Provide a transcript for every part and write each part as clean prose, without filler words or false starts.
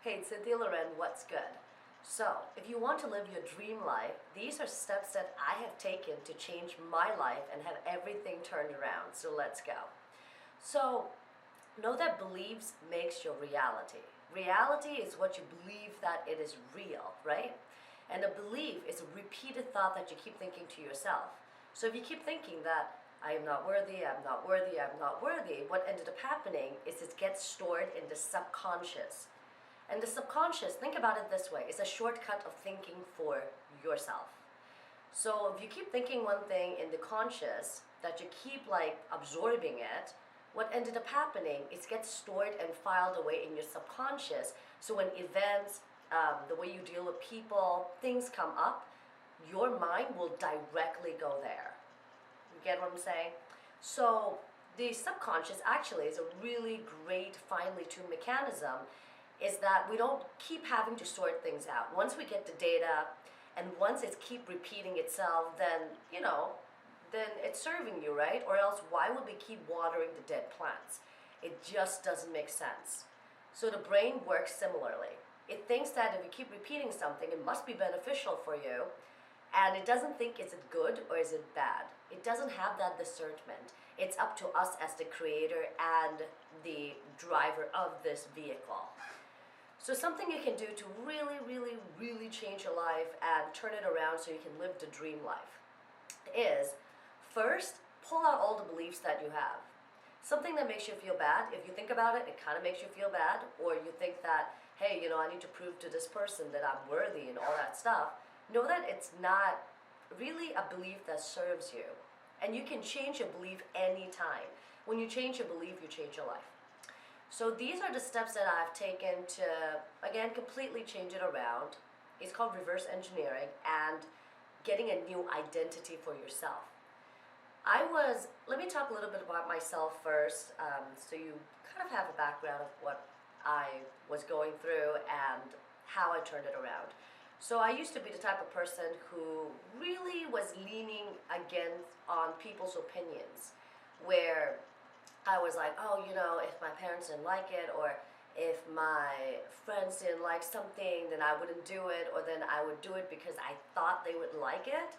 Hey, it's Cynthia, Loren, what's good? So, if you want to live your dream life, these are steps that I have taken to change my life and have everything turned around. So let's go. So, know that beliefs makes your reality. Reality is what you believe that it is real, right? And a belief is a repeated thought that you keep thinking to yourself. So if you keep thinking that I am not worthy, I'm not worthy, I'm not worthy, what ended up happening is it gets stored in the subconscious. And the subconscious, think about it this way, is a shortcut of thinking for yourself. So if you keep thinking one thing in the conscious, that you keep absorbing it, what ended up happening is it gets stored and filed away in your subconscious. So when events, the way you deal with people, things come up, your mind will directly go there. You get what I'm saying? So the subconscious actually is a really great finely tuned mechanism, is that we don't keep having to sort things out. Once we get the data and once it's keep repeating itself, then then it's serving you, right? Or else why would we keep watering the dead plants? It just doesn't make sense. So the brain works similarly. It thinks that if you keep repeating something, it must be beneficial for you, and it doesn't think is it good or is it bad. It doesn't have that discernment. It's up to us as the creator and the driver of this vehicle. So something you can do to really, really, really change your life and turn it around so you can live the dream life is, first, pull out all the beliefs that you have. Something that makes you feel bad, if you think about it, it kind of makes you feel bad, or you think that, hey, I need to prove to this person that I'm worthy and all that stuff. Know that it's not really a belief that serves you. And you can change your belief anytime. When you change your belief, you change your life. So these are the steps that I've taken to, again, completely change it around. It's called reverse engineering and getting a new identity for yourself. Let me talk a little bit about myself first, so you kind of have a background of what I was going through and how I turned it around. So I used to be the type of person who really was leaning against on people's opinions, where I was like, oh, if my parents didn't like it, or if my friends didn't like something, then I wouldn't do it, or then I would do it because I thought they would like it.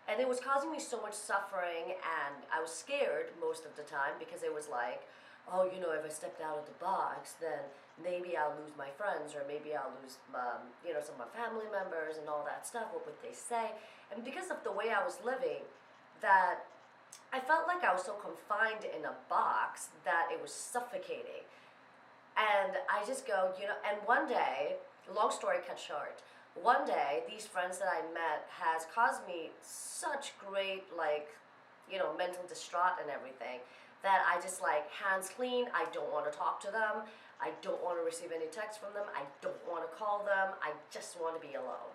And it was causing me so much suffering, and I was scared most of the time because it was like, oh, if I stepped out of the box, then maybe I'll lose my friends, or maybe I'll lose, some of my family members and all that stuff. What would they say? And because of the way I was living, that I felt like I was so confined in a box that it was suffocating. And I just go, and one day, long story cut short, one day these friends that I met has caused me such great, mental distraught and everything, that I just hands clean. I don't want to talk to them. I don't want to receive any text from them. I don't want to call them. I just want to be alone.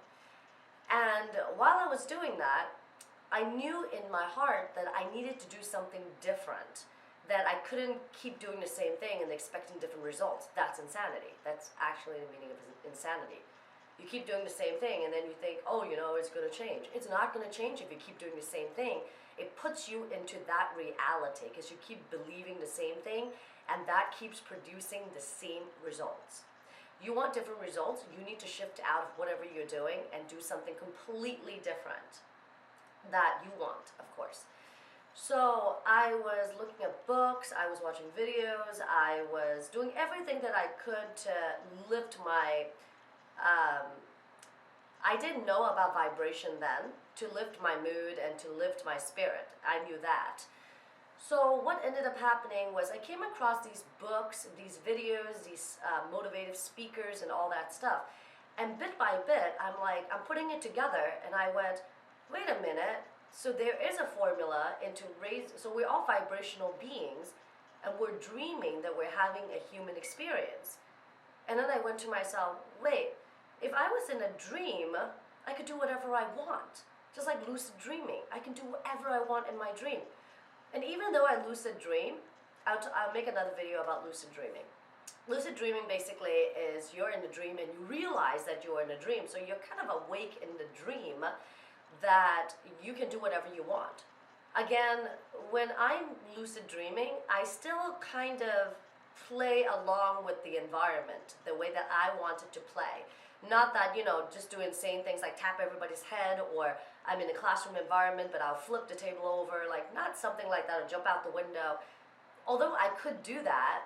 And while I was doing that, I knew in my heart that I needed to do something different, that I couldn't keep doing the same thing and expecting different results. That's insanity. That's actually the meaning of insanity. You keep doing the same thing and then you think, oh, it's going to change. It's not going to change if you keep doing the same thing. It puts you into that reality because you keep believing the same thing, and that keeps producing the same results. You want different results, you need to shift out of whatever you're doing and do something completely different that you want, of course. So I was looking at books, I was watching videos, I was doing everything that I could to lift my, I didn't know about vibration then, to lift my mood and to lift my spirit. I knew that. So what ended up happening was I came across these books, these videos, these motivative speakers and all that stuff. And bit by bit, I'm putting it together, and I went, wait a minute, so there is a formula into so we're all vibrational beings, and we're dreaming that we're having a human experience. And then I went to myself, wait, if I was in a dream, I could do whatever I want. Just like lucid dreaming, I can do whatever I want in my dream. And even though I lucid dream, I'll make another video about lucid dreaming. Lucid dreaming basically is you're in a dream and you realize that you're in a dream. So you're kind of awake in the dream that you can do whatever you want. Again, when I'm lucid dreaming, I still kind of play along with the environment the way that I wanted to play. Not that, just do insane things like tap everybody's head, or I'm in a classroom environment but I'll flip the table over, like not something like that, or jump out the window. Although I could do that,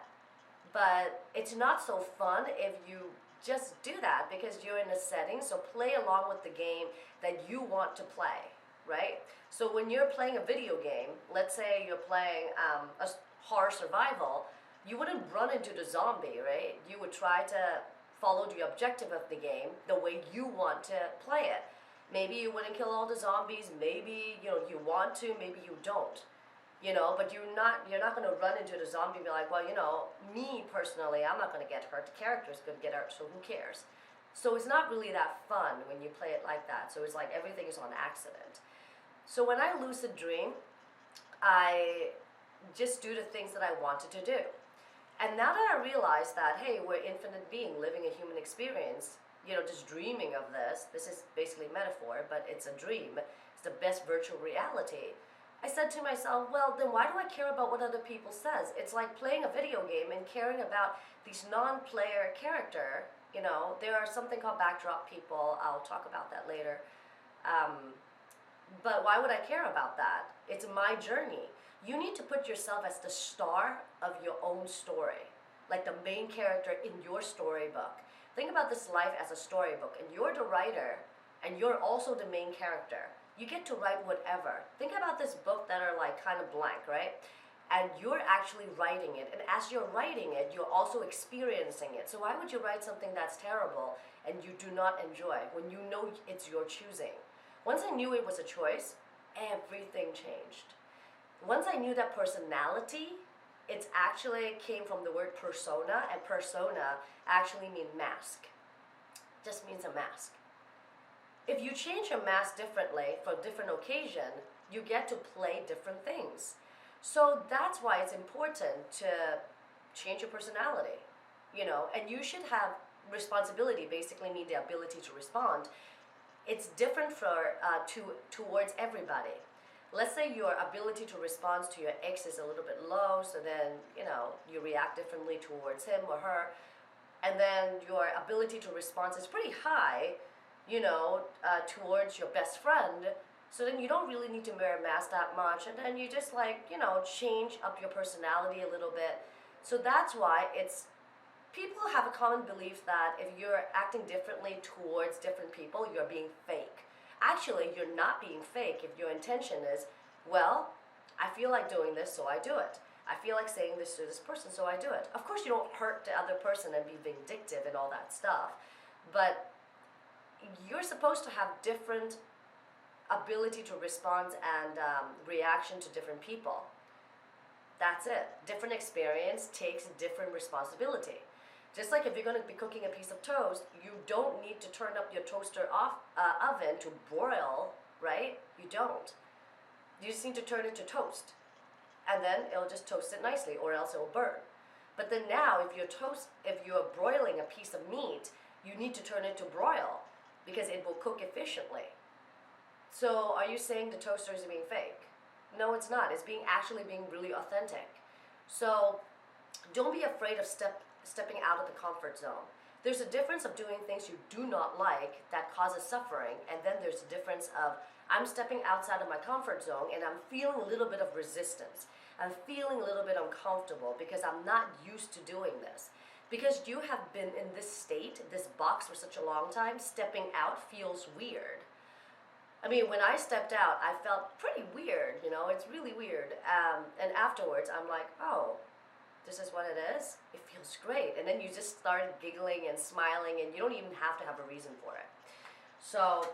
but it's not so fun if you just do that because you're in a setting. So play along with the game that you want to play, right? So when you're playing a video game, let's say you're playing a horror survival, you wouldn't run into the zombie, right? You would try to follow the objective of the game the way you want to play it. Maybe you wouldn't kill all the zombies, maybe you want to, maybe you don't. But you're not going to run into the zombie and be like, well, me personally, I'm not going to get hurt. The character's going to get hurt, so who cares? So it's not really that fun when you play it like that. So it's like everything is on accident. So when I lucid dream, I just do the things that I wanted to do. And now that I realize that, hey, we're infinite being living a human experience, just dreaming of this is basically metaphor, but it's a dream. It's the best virtual reality. I said to myself, well, then why do I care about what other people says? It's like playing a video game and caring about these non-player character. There are something called backdrop people. I'll talk about that later. But why would I care about that? It's my journey. You need to put yourself as the star of your own story, like the main character in your storybook. Think about this life as a storybook, and you're the writer, and you're also the main character. You get to write whatever. Think about this book that are like kind of blank, right? And you're actually writing it. And as you're writing it, you're also experiencing it. So why would you write something that's terrible and you do not enjoy when you know it's your choosing? Once I knew it was a choice, everything changed. Once I knew that personality, it actually came from the word persona, and persona actually means mask. Just means a mask. If you change your mask differently for a different occasion, you get to play different things. So that's why it's important to change your personality, and you should have responsibility, basically mean the ability to respond. It's different towards everybody. Let's say your ability to respond to your ex is a little bit low, so then, you react differently towards him or her. And then your ability to respond is pretty high, towards your best friend. So then you don't really need to wear a mask that much. And then you just change up your personality a little bit. So that's why people have a common belief that if you're acting differently towards different people, you're being fake. Actually, you're not being fake if your intention is, well, I feel like doing this, so I do it. I feel like saying this to this person, so I do it. Of course, you don't hurt the other person and be vindictive and all that stuff, but you're supposed to have different ability to respond and reaction to different people. That's it. Different experience takes different responsibility. Just like if you're going to be cooking a piece of toast, you don't need to turn up your toaster oven to broil, right? You don't. You just need to turn it to toast. And then it'll just toast it nicely, or else it'll burn. But then now, if you're broiling a piece of meat, you need to turn it to broil, because it will cook efficiently. So are you saying the toaster is being fake? No, it's not. It's actually being really authentic. So don't be afraid of stepping out of the comfort zone. There's a difference of doing things you do not like that causes suffering, and then there's a difference of I'm stepping outside of my comfort zone and I'm feeling a little bit of resistance. I'm feeling a little bit uncomfortable because I'm not used to doing this. Because you have been in this state, this box for such a long time, stepping out feels weird. I mean, when I stepped out, I felt pretty weird, it's really weird. And afterwards, I'm like, oh, this is what it is? It feels great. And then you just start giggling and smiling, and you don't even have to have a reason for it. So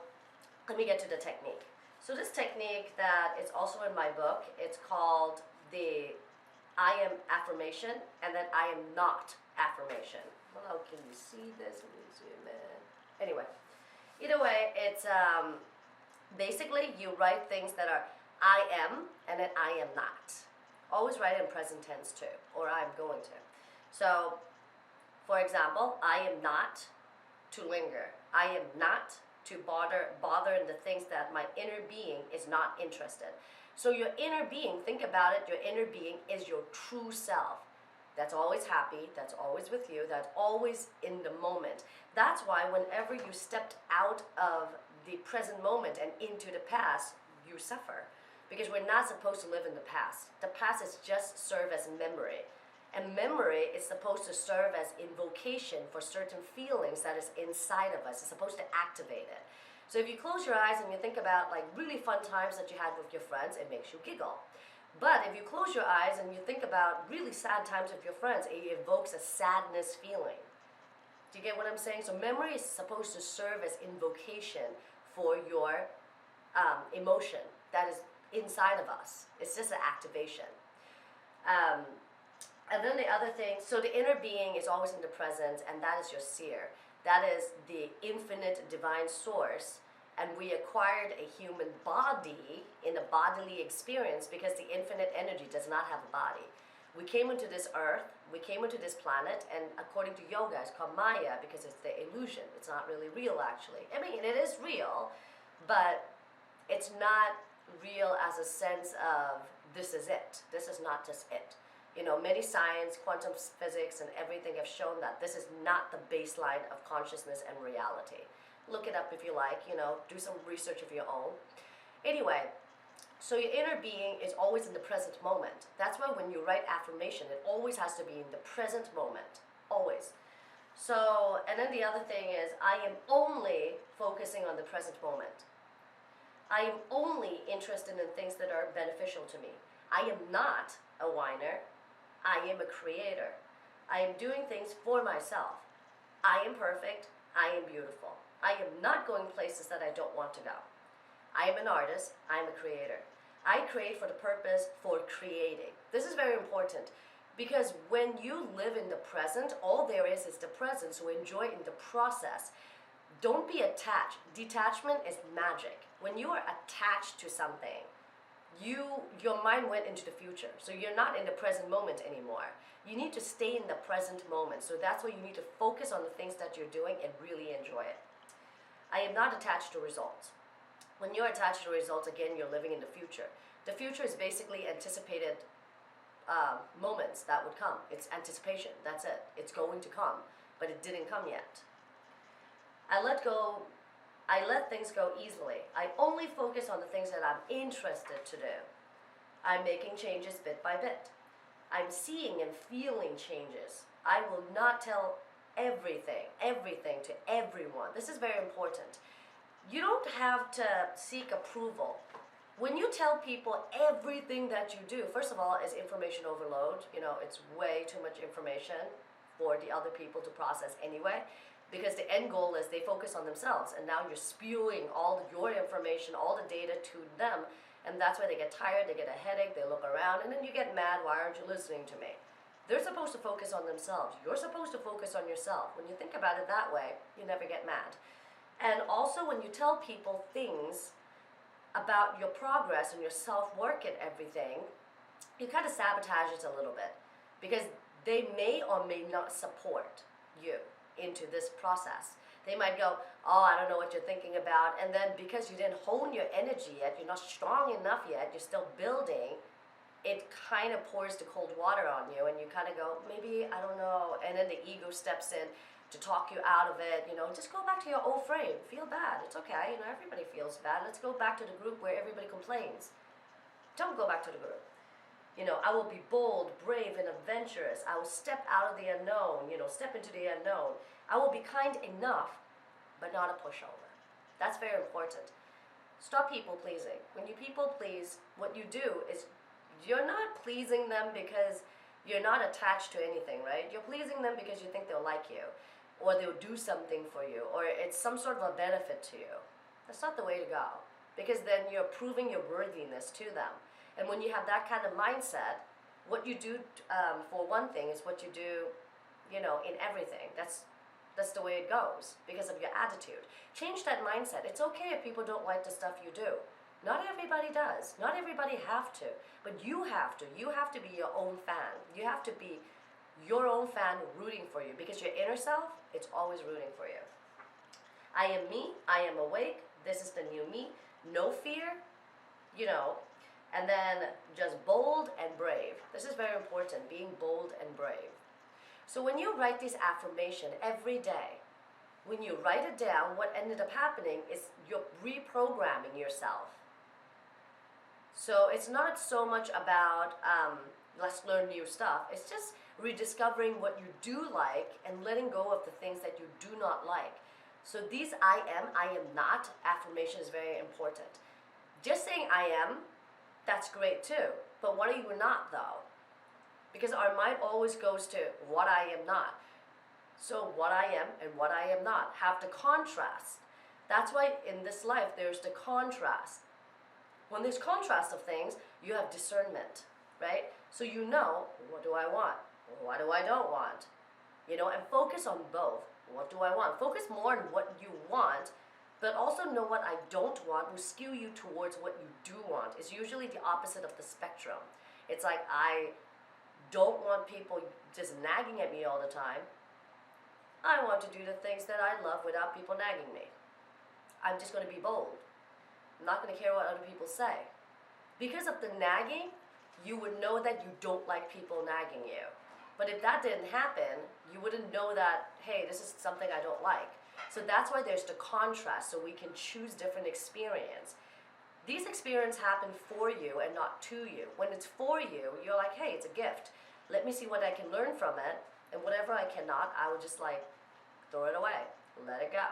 let me get to the technique. So this technique that is also in my book, it's called the I am affirmation, and then I am not affirmation. Well, can you see this? Let me zoom in. Anyway, either way, it's basically you write things that are I am, and then I am not. Always write in present tense too, or I'm going to. So, for example, I am not to linger. I am not to bother in the things that my inner being is not interested. So your inner being, think about it, your inner being is your true self. that's always happy, that's always with you, that's always in the moment. That's why whenever you stepped out of the present moment and into the past, you suffer. Because we're not supposed to live in the past. The past is just serve as memory. And memory is supposed to serve as invocation for certain feelings that is inside of us. It's supposed to activate it. So if you close your eyes and you think about like really fun times that you had with your friends, it makes you giggle. But if you close your eyes and you think about really sad times with your friends, it evokes a sadness feeling. Do you get what I'm saying? So memory is supposed to serve as invocation for your emotion that is inside of us. It's just an activation. And then the other thing, so the inner being is always in the present, and that is your seer. That is the infinite divine source. And we acquired a human body in a bodily experience because the infinite energy does not have a body. We came into this earth, we came into this planet, and according to yoga, it's called Maya because it's the illusion. It's not really real, actually. I mean, it is real, but it's not real as a sense of this is it. This is not just it. You know, many science, quantum physics, and everything have shown that this is not the baseline of consciousness and reality. Look it up if you like, you know, do some research of your own. Anyway, so your inner being is always in the present moment. That's why when you write affirmation, it always has to be in the present moment. Always. So, and then the other thing is, I am only focusing on the present moment. I am only interested in things that are beneficial to me. I am not a whiner. I am a creator. I am doing things for myself. I am perfect. I am beautiful. I am not going places that I don't want to go. I am an artist. I am a creator. I create for the purpose for creating. This is very important because when you live in the present, all there is the present, so enjoy in the process. Don't be attached. Detachment is magic. When you are attached to something, your mind went into the future. So you're not in the present moment anymore. You need to stay in the present moment. So that's why you need to focus on the things that you're doing and really enjoy it. I am not attached to results. When you're attached to results, again, you're living in the future. The future is basically anticipated moments that would come. It's anticipation. That's it. It's going to come, but it didn't come yet. I let go. I let things go easily. I only focus on the things that I'm interested to do. I'm making changes bit by bit. I'm seeing and feeling changes. I will not tell everything to everyone. This is very important. You don't have to seek approval. When you tell people everything that you do, first of all, is information overload. You know, it's way too much information for the other people to process anyway. Because the end goal is they focus on themselves, and now you're spewing all your information, all the data to them, and that's why they get tired, they get a headache, they look around, and then you get mad, why aren't you listening to me? They're supposed to focus on themselves. You're supposed to focus on yourself. When you think about it that way, you never get mad. And also when you tell people things about your progress and your self-work and everything, you kind of sabotage it a little bit because they may or may not support you into this process. They might go, oh, I don't know what you're thinking about, and then because you didn't hone your energy yet, you're not strong enough yet, you're still building, it kind of pours the cold water on you, and you kind of go, maybe, I don't know, and then the ego steps in to talk you out of it, you know, just go back to your old frame, feel bad, it's okay, you know, everybody feels bad, let's go back to the group where everybody complains. Don't go back to the group. You know, I will be bold, brave, and adventurous. I will step out of the unknown, you know, step into the unknown. I will be kind enough, but not a pushover. That's very important. Stop people pleasing. When you people please, what you do is you're not pleasing them because you're not attached to anything, right? You're pleasing them because you think they'll like you, or they'll do something for you, or it's some sort of a benefit to you. That's not the way to go, because then you're proving your worthiness to them. And when you have that kind of mindset, what you do for one thing is what you do, you know, in everything. That's the way it goes because of your attitude. Change that mindset. It's okay if people don't like the stuff you do. Not everybody does. Not everybody have to. But you have to. You have to be your own fan. You have to be your own fan rooting for you because your inner self, it's always rooting for you. I am me. I am awake. This is the new me. No fear. You know, And then just bold and brave. This is very important, being bold and brave. So when you write this affirmation every day, when you write it down, what ended up happening is you're reprogramming yourself. So it's not so much about let's learn new stuff. It's just rediscovering what you do like and letting go of the things that you do not like. So these I am not affirmation is very important. Just saying I am, that's great too. But what are you not though? Because our mind always goes to what I am not. So what I am and what I am not have to contrast. That's why in this life there's the contrast. When there's contrast of things, you have discernment, right? So you know, what do I want? What do I don't want? And focus on both. What do I want? Focus more on what you want, but also know what I don't want will skew you towards what you do want. It's usually the opposite of the spectrum. It's like I don't want people just nagging at me all the time. I want to do the things that I love without people nagging me. I'm just going to be bold. I'm not going to care what other people say. Because of the nagging, you would know that you don't like people nagging you. But if that didn't happen, you wouldn't know that, hey, this is something I don't like. So that's why there's the contrast, so we can choose different experience. These experiences happen for you and not to you. When it's for you, you're like, hey, it's a gift. Let me see what I can learn from it. And whatever I cannot, I will just throw it away. Let it go.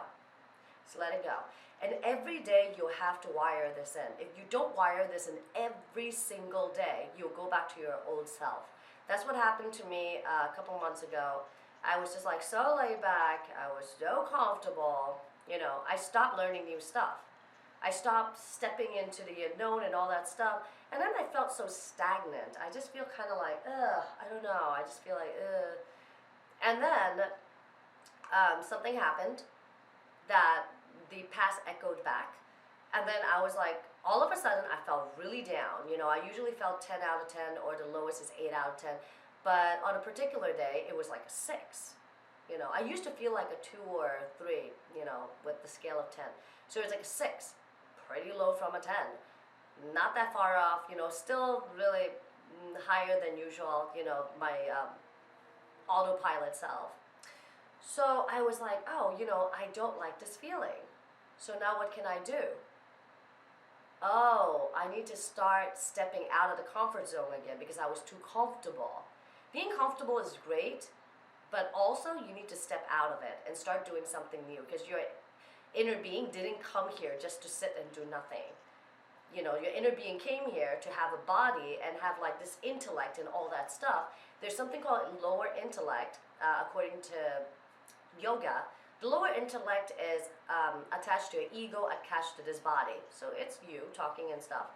Just let it go. And every day you'll have to wire this in. If you don't wire this in every single day, you'll go back to your old self. That's what happened to me a couple months ago. I was just so laid back. I was so comfortable. I stopped learning new stuff. I stopped stepping into the unknown and all that stuff. And then I felt so stagnant. I just feel kind of I don't know. I just feel And then something happened that the past echoed back. And then I was all of a sudden I felt really down. I usually felt 10 out of 10 or the lowest is 8 out of 10. But on a particular day, it was a 6. I used to feel like a 2 or a 3, with the scale of 10. So it's a 6, pretty low from a 10. Not that far off, still really higher than usual, my autopilot self. So I was oh, I don't like this feeling. So now what can I do? Oh, I need to start stepping out of the comfort zone again because I was too comfortable. Being comfortable is great, but also you need to step out of it and start doing something new because your inner being didn't come here just to sit and do nothing. Your inner being came here to have a body and have this intellect and all that stuff. There's something called lower intellect, according to yoga. The lower intellect is attached to your ego, attached to this body. So it's you talking and stuff,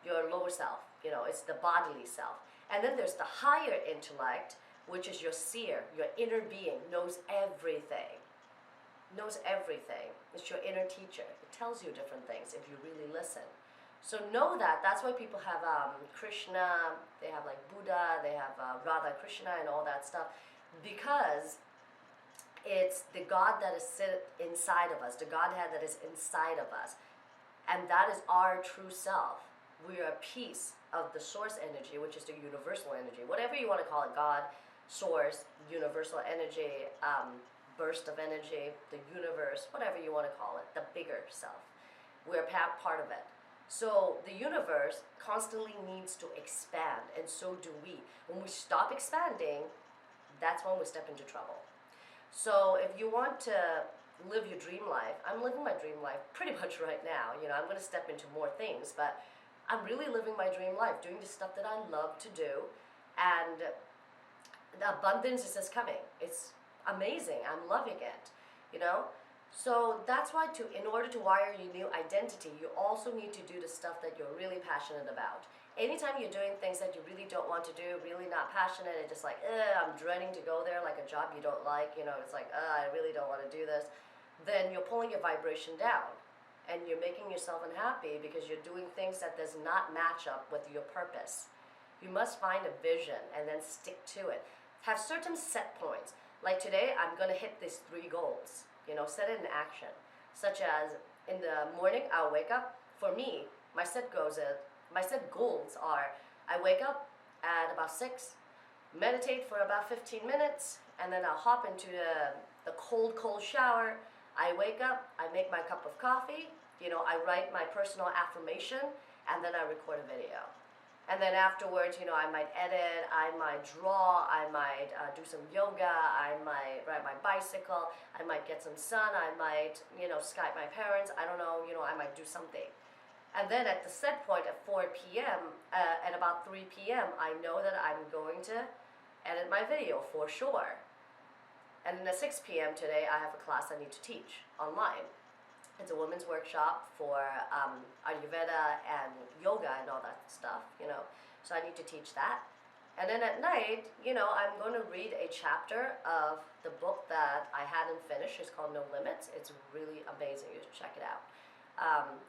your lower self, it's the bodily self. And then there's the higher intellect, which is your seer, your inner being, knows everything. Knows everything. It's your inner teacher. It tells you different things if you really listen. So know that. That's why people have Krishna, they have Buddha, they have Radha Krishna and all that stuff. Because it's the God that is inside of us, the Godhead that is inside of us. And that is our true self. We are a piece of the source energy, which is the universal energy. Whatever you want to call it, God, source, universal energy, burst of energy, the universe, whatever you want to call it, the bigger self. We're part of it. So the universe constantly needs to expand, and so do we. When we stop expanding, that's when we step into trouble. So if you want to live your dream life, I'm living my dream life pretty much right now. I'm going to step into more things, but I'm really living my dream life, doing the stuff that I love to do, and the abundance is just coming. It's amazing. I'm loving it, So that's why in order to wire your new identity, you also need to do the stuff that you're really passionate about. Anytime you're doing things that you really don't want to do, really not passionate, and just I'm dreading to go there, like a job you don't like, it's I really don't want to do this, then you're pulling your vibration down. And you're making yourself unhappy because you're doing things that does not match up with your purpose. You must find a vision and then stick to it. Have certain set points. Like today, I'm going to hit these 3 goals. Set it in action. Such as, in the morning, I'll wake up. For me, my set goes is, My set goals are I wake up at about 6, meditate for about 15 minutes, and then I'll hop into the cold shower. I wake up, I make my cup of coffee, I write my personal affirmation, and then I record a video. And then afterwards, I might edit, I might draw, I might do some yoga, I might ride my bicycle, I might get some sun, I might, Skype my parents, I don't know, I might do something. And then at the set point at 4 p.m., at about 3 p.m., I know that I'm going to edit my video for sure. And then at 6 p.m. today, I have a class I need to teach online. It's a women's workshop for Ayurveda and yoga and all that stuff, So I need to teach that. And then at night, I'm going to read a chapter of the book that I hadn't finished. It's called No Limits. It's really amazing. You should check it out.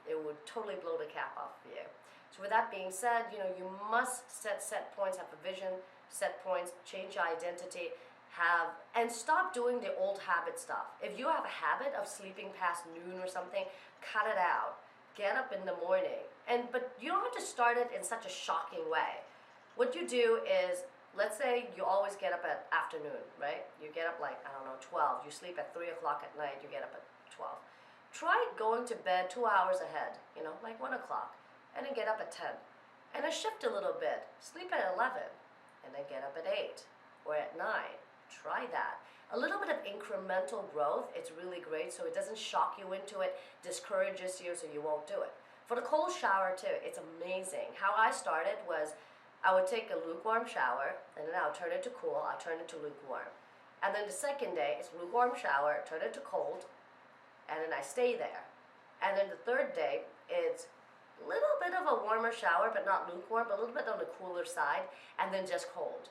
It would totally blow the cap off of you. So with that being said, you must set points, have a vision, set points, change your identity, and stop doing the old habit stuff. If you have a habit of sleeping past noon or something, cut it out. Get up in the morning. But you don't have to start it in such a shocking way. What you do is, let's say you always get up at afternoon, right? You get up 12. You sleep at 3 o'clock at night, you get up at 12. Try going to bed 2 hours ahead, like 1 o'clock, and then get up at 10. And then shift a little bit. Sleep at 11, and then get up at 8 or at 9. Try that. A little bit of incremental growth, it's really great, so it doesn't shock you into it, discourages you, so you won't do it. For the cold shower too, it's amazing. How I started was I would take a lukewarm shower, and then I'll turn it to cool, I'll turn it to lukewarm. And then the second day, it's lukewarm shower, turn it to cold, and then I stay there. And then the third day, it's a little bit of a warmer shower, but not lukewarm, but a little bit on the cooler side, and then just cold.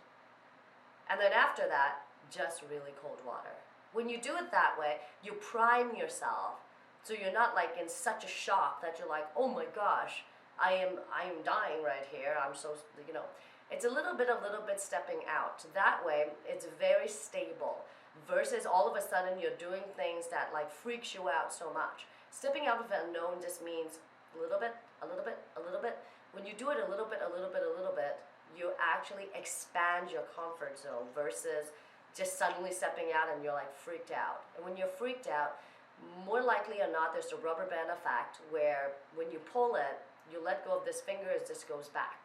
And then after that, just really cold water. When you do it that way, you prime yourself, so you're not in such a shock that you're like, oh my gosh, I am dying right here. I'm so, it's a little bit stepping out. That way, it's very stable. Versus all of a sudden you're doing things that freaks you out so much. Stepping out of the unknown just means a little bit, a little bit, a little bit. When you do it a little bit, you actually expand your comfort zone versus just suddenly stepping out and you're freaked out. And when you're freaked out, more likely or not, there's the rubber band effect where when you pull it, you let go of this finger, it just goes back,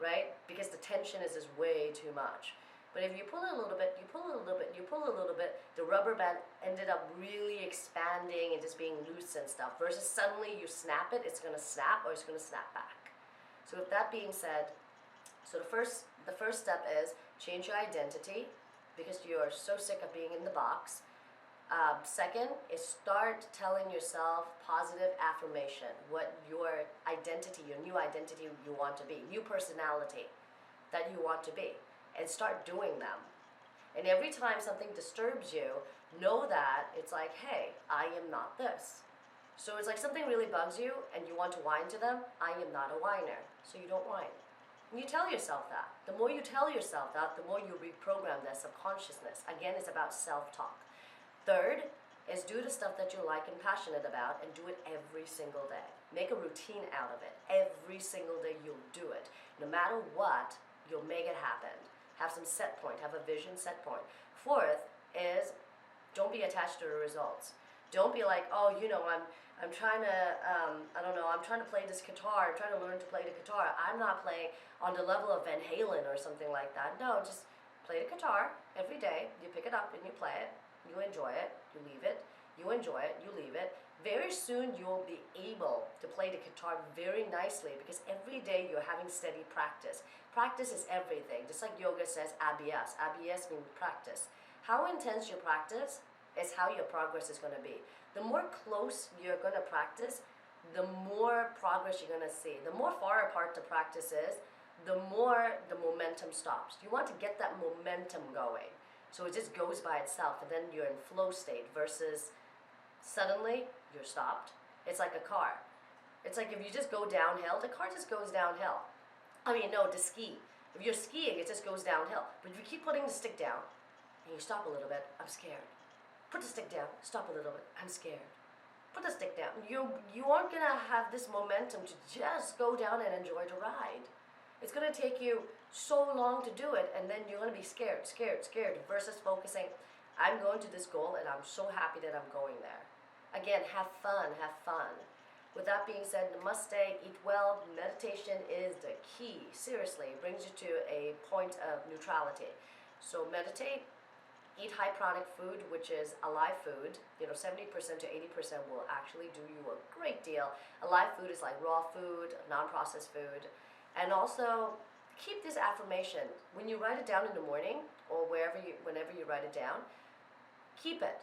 right? Because the tension is just way too much. But if you pull it a little bit, you pull it a little bit, you pull it a little bit, the rubber band ended up really expanding and just being loose and stuff. Versus suddenly you snap it, it's gonna snap or it's gonna snap back. So with that being said, so the first step is change your identity because you are so sick of being in the box. Second is start telling yourself positive affirmation, what your identity, your new identity you want to be, new personality that you want to be, and start doing them. And every time something disturbs you, know that it's like, hey, I am not this. So it's like something really bugs you and you want to whine to them, I am not a whiner, so you don't whine. And you tell yourself that. The more you tell yourself that, the more you reprogram that subconsciousness. Again, it's about self-talk. Third is do the stuff that you like and passionate about and do it every single day. Make a routine out of it. Every single day you'll do it. No matter what, you'll make it happen. Have some set point, have a vision set point. Fourth is don't be attached to the results. Don't be like, oh, I'm trying to, I'm trying to play this guitar, I'm trying to learn to play the guitar. I'm not playing on the level of Van Halen or something like that. No, just play the guitar every day. You pick it up and you play it. You enjoy it, you leave it. You enjoy it, you leave it. Very soon you'll be able to play the guitar very nicely because every day you're having steady practice. Practice is everything. Just like yoga says, ABS. ABS means practice. How intense you practice is how your progress is going to be. The more close you're going to practice, the more progress you're going to see. The more far apart the practice is, the more the momentum stops. You want to get that momentum going. So it just goes by itself and then you're in flow state versus suddenly you're stopped. It's like a car. It's like if you just go downhill, the car just goes downhill. To ski. If you're skiing, it just goes downhill. But if you keep putting the stick down and you stop a little bit, I'm scared. Put the stick down, stop a little bit, I'm scared. put the stick down. You aren't gonna have this momentum to just go down and enjoy the ride. It's gonna take you so long to do it, and then you're gonna be scared, versus focusing, I'm going to this goal and I'm so happy that I'm going there. Again, have fun, have fun. With that being said, namaste, eat well. Meditation is the key. Seriously, it brings you to a point of neutrality. So meditate, eat high pranic food, which is alive food. 70% to 80% will actually do you a great deal. Alive food is like raw food, non-processed food. And also, keep this affirmation. When you write it down in the morning, or whenever you write it down, keep it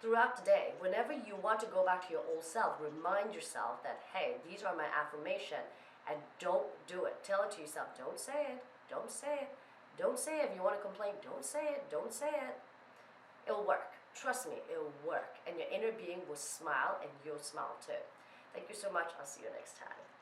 throughout the day. Whenever you want to go back to your old self, remind yourself that, hey, these are my affirmation, and don't do it. Tell it to yourself. Don't say it. Don't say it. Don't say it. If you want to complain, don't say it. Don't say it. It'll work. Trust me, it'll work. And your inner being will smile, and you'll smile too. Thank you so much. I'll see you next time.